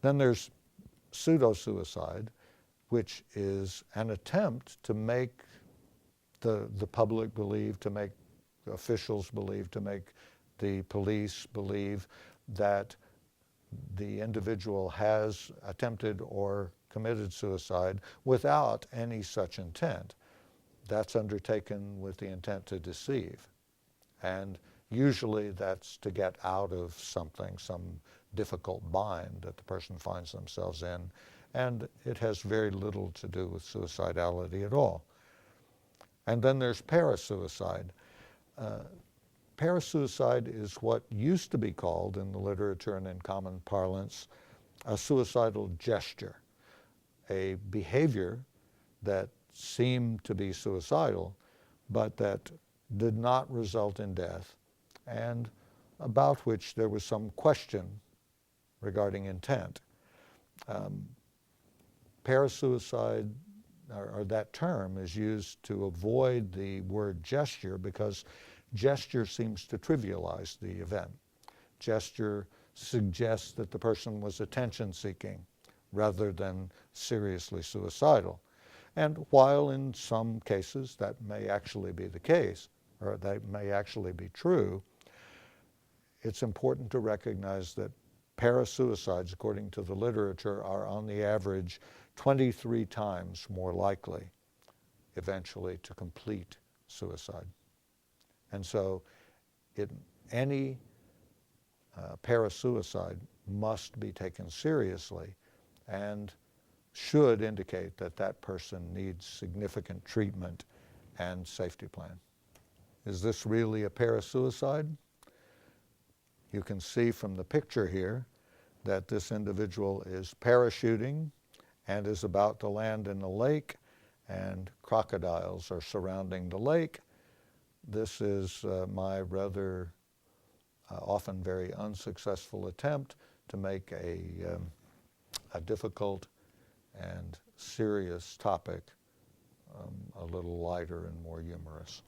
Then there's pseudo-suicide, which is an attempt to make the public believe, to make officials believe, to make the police believe that the individual has attempted or committed suicide without any such intent. That's undertaken with the intent to deceive. And usually that's to get out of something, some difficult bind that the person finds themselves in. And it has very little to do with suicidality at all. And then there's parasuicide. Parasuicide is what used to be called in the literature and in common parlance a suicidal gesture, a behavior that seemed to be suicidal, but that did not result in death, and about which there was some question regarding intent. Parasuicide, or that term, is used to avoid the word gesture because gesture seems to trivialize the event. Gesture suggests that the person was attention-seeking rather than seriously suicidal. And while in some cases that may actually be the case, or that may actually be true, it's important to recognize that parasuicides, according to the literature, are on the average 23 times more likely eventually to complete suicide. And so any parasuicide must be taken seriously and should indicate that that person needs significant treatment and safety plan. Is this really a parasuicide? You can see from the picture here that this individual is parachuting and is about to land in the lake, and crocodiles are surrounding the lake. This is my rather often very unsuccessful attempt to make a difficult and serious topic a little lighter and more humorous.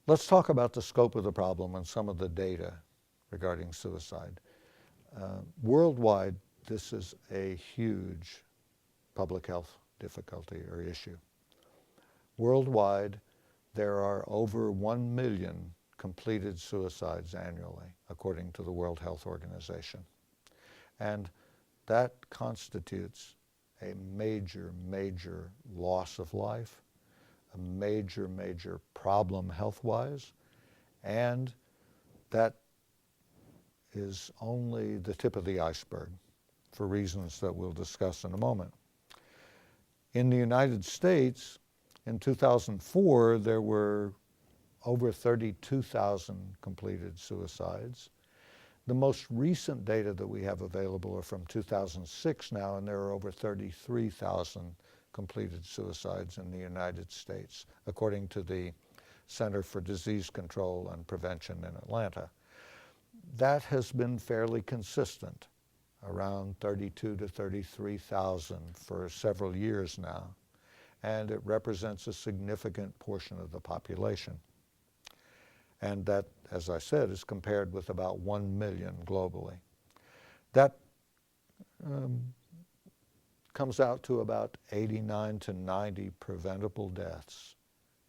Let's talk about the scope of the problem and some of the data regarding suicide. Worldwide, this is a huge public health difficulty or issue. Worldwide, there are over 1 million completed suicides annually, according to the World Health Organization. And that constitutes a major, major loss of life, a major, major problem health-wise, and that is only the tip of the iceberg for reasons that we'll discuss in a moment. In the United States, in 2004, there were over 32,000 completed suicides. The most recent data that we have available are from 2006 now, and there are over 33,000 completed suicides in the United States, according to the Center for Disease Control and Prevention in Atlanta. That has been fairly consistent, around 32 to 33,000 for several years now, and it represents a significant portion of the population. And that, as I said, is compared with about 1 million globally. That comes out to about 89 to 90 preventable deaths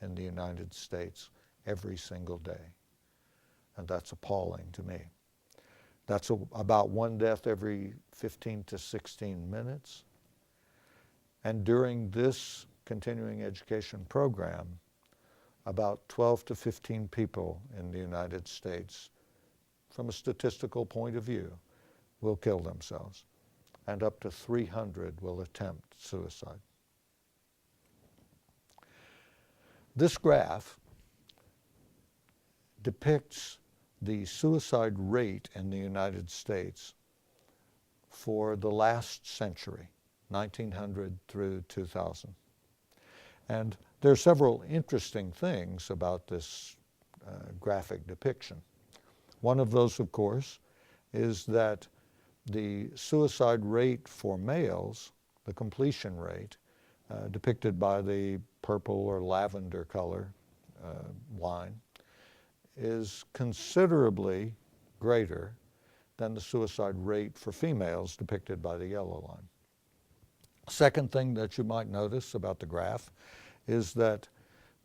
in the United States every single day. And that's appalling to me. That's about one death every 15 to 16 minutes. And during this continuing education program, about 12 to 15 people in the United States, from a statistical point of view, will kill themselves, and up to 300 will attempt suicide. This graph depicts the suicide rate in the United States for the last century, 1900 through 2000. And there are several interesting things about this graphic depiction. One of those, of course, is that the suicide rate for males, the completion rate, depicted by the purple or lavender color line, is considerably greater than the suicide rate for females depicted by the yellow line. Second thing that you might notice about the graph is that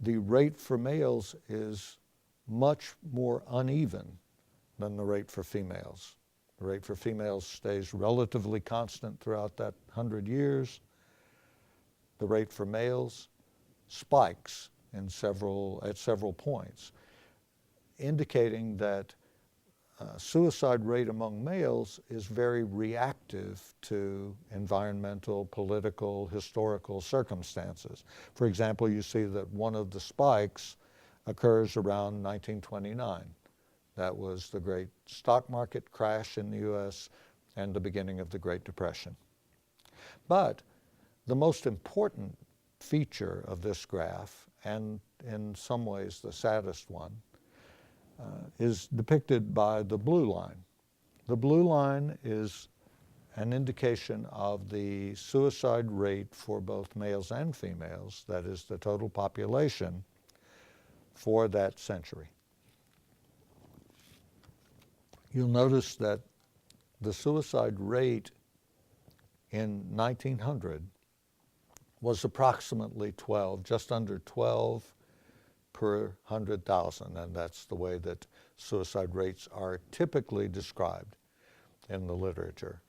the rate for males is much more uneven than the rate for females. The rate for females stays relatively constant throughout that 100 years. The rate for males spikes at several points, indicating that suicide rate among males is very reactive to environmental, political, historical circumstances. For example, you see that one of the spikes occurs around 1929. That was the great stock market crash in the U.S. and the beginning of the Great Depression. But the most important feature of this graph, and in some ways the saddest one, is depicted by the blue line. The blue line is an indication of the suicide rate for both males and females, that is the total population, for that century. You'll notice that the suicide rate in 1900 was approximately 12, just under 12 per 100,000, and that's the way that suicide rates are typically described in the literature.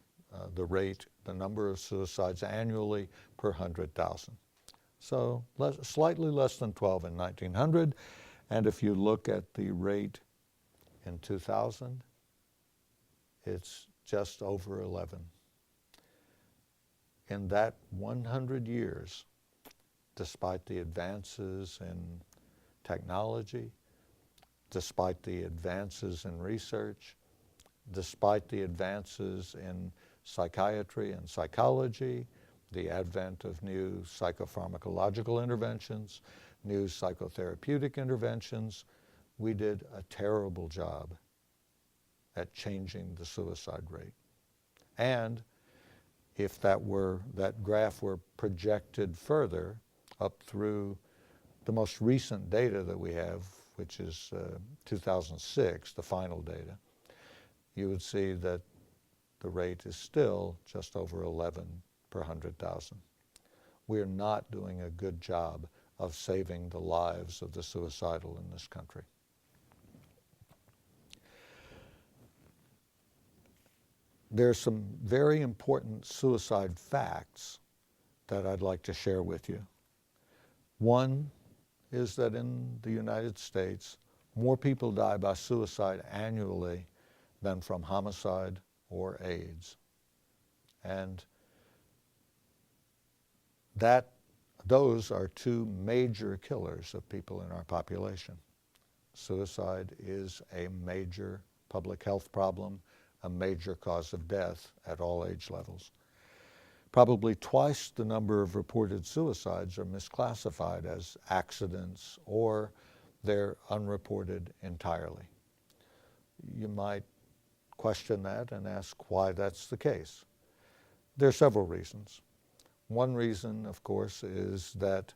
The number of suicides annually per 100,000. So slightly less than 12 in 1900, and if you look at the rate in 2000, it's just over 11. In that 100 years, despite the advances in technology, despite the advances in research, despite the advances in psychiatry and psychology, the advent of new psychopharmacological interventions, new psychotherapeutic interventions, we did a terrible job at changing the suicide rate. And if that graph were projected further up through the most recent data that we have, which is 2006, the final data, you would see that the rate is still just over 11 per 100,000. We are not doing a good job of saving the lives of the suicidal in this country. There are some very important suicide facts that I'd like to share with you. One is that in the United States, more people die by suicide annually than from homicide or AIDS. And those are two major killers of people in our population. Suicide is a major public health problem, a major cause of death at all age levels. Probably twice the number of reported suicides are misclassified as accidents or they're unreported entirely. You might question that and ask why that's the case. There are several reasons. One reason, of course, is that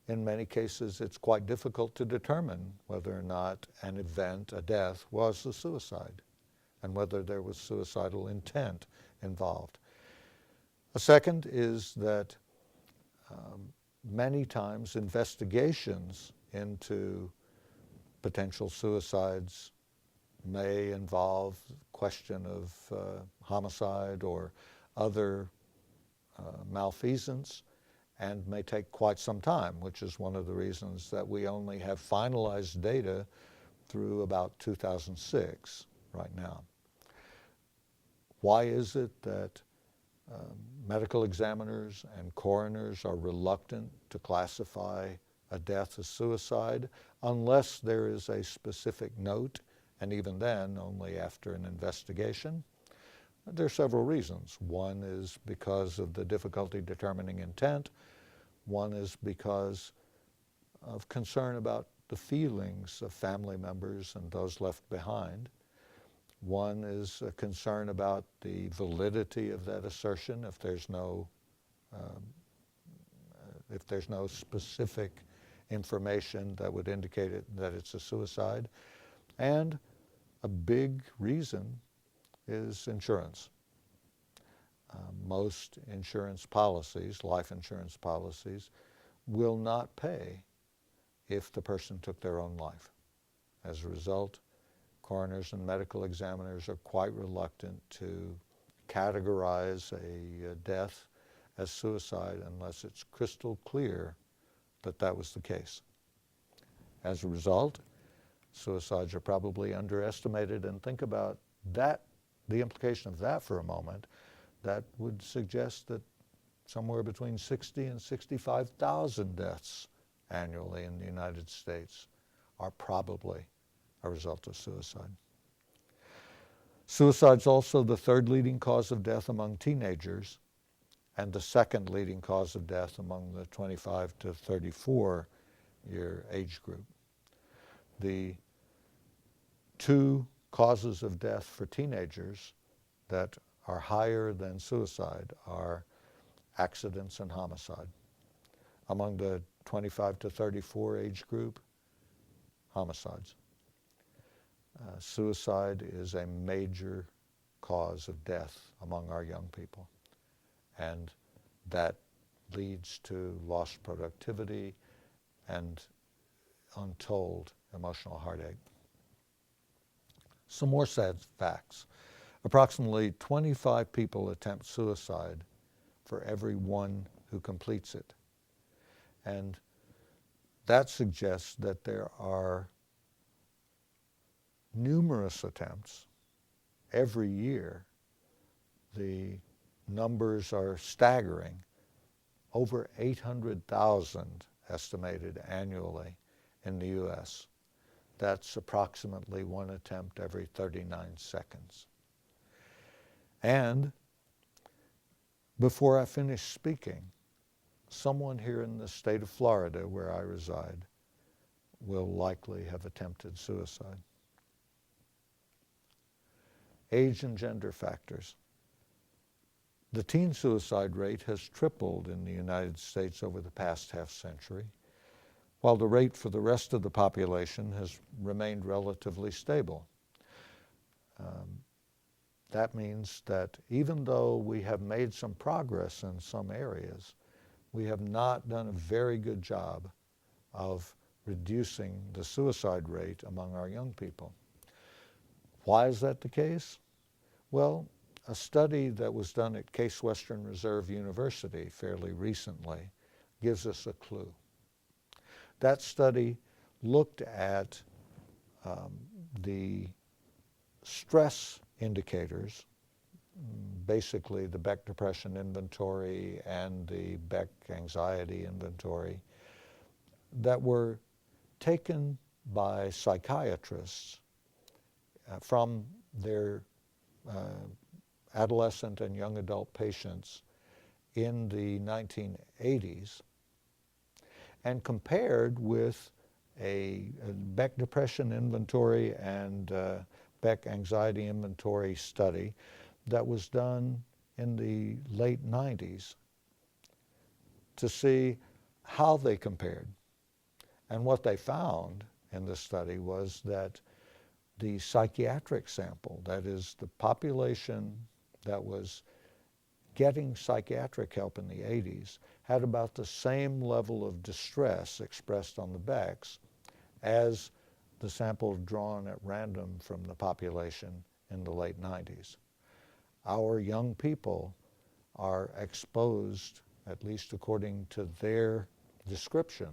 in many cases it's quite difficult to determine whether or not an event, a death, was a suicide and whether there was suicidal intent involved. A second is that many times investigations into potential suicides may involve question of homicide or other malfeasance and may take quite some time, which is one of the reasons that we only have finalized data through about 2006 right now. Why is it that medical examiners and coroners are reluctant to classify a death as suicide unless there is a specific note, and even then only after an investigation? There are several reasons. One is because of the difficulty determining intent. One is because of concern about the feelings of family members and those left behind. One is a concern about the validity of that assertion if there's no specific information that would indicate that it's a suicide. And a big reason is insurance. Most insurance policies, life insurance policies, will not pay if the person took their own life. As a result, coroners and medical examiners are quite reluctant to categorize a death as suicide unless it's crystal clear that that was the case. As a result, suicides are probably underestimated, and think about that, the implication of that for a moment. That would suggest that somewhere between 60 and 65,000 deaths annually in the United States are probably a result of suicide. Suicide is also the third leading cause of death among teenagers and the second leading cause of death among the 25 to 34 year age group. The two causes of death for teenagers that are higher than suicide are accidents and homicide. Among the 25 to 34 age group, homicides. Suicide is a major cause of death among our young people, and that leads to lost productivity and untold emotional heartache. Some more sad facts. Approximately 25 people attempt suicide for every one who completes it. And that suggests that there are numerous attempts every year. The numbers are staggering. Over 800,000 estimated annually in the U.S. That's approximately one attempt every 39 seconds. And before I finish speaking, someone here in the state of Florida, where I reside, will likely have attempted suicide. Age and gender factors. The teen suicide rate has tripled in the United States over the past half century, while the rate for the rest of the population has remained relatively stable. That means that even though we have made some progress in some areas, we have not done a very good job of reducing the suicide rate among our young people. Why is that the case? Well, a study that was done at Case Western Reserve University fairly recently gives us a clue. That study looked at the stress indicators, basically the Beck Depression Inventory and the Beck Anxiety Inventory, that were taken by psychiatrists from their adolescent and young adult patients in the 1980s and compared with a Beck Depression Inventory and Beck Anxiety Inventory study that was done in the late 90s to see how they compared. And what they found in the study was that the psychiatric sample, that is the population that was getting psychiatric help in the 80s, had about the same level of distress expressed on the Becks as the sample drawn at random from the population in the late 90s. Our young people are exposed, at least according to their description,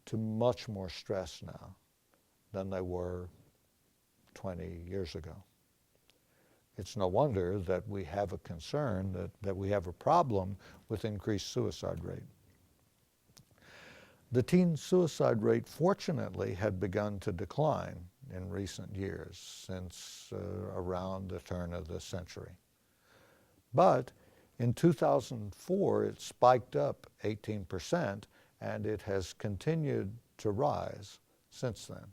to much more stress now than they were 20 years ago. It's no wonder that we have a concern, that we have a problem with increased suicide rate. The teen suicide rate, fortunately, had begun to decline in recent years, since around the turn of the century. But in 2004, it spiked up 18%, and it has continued to rise since then.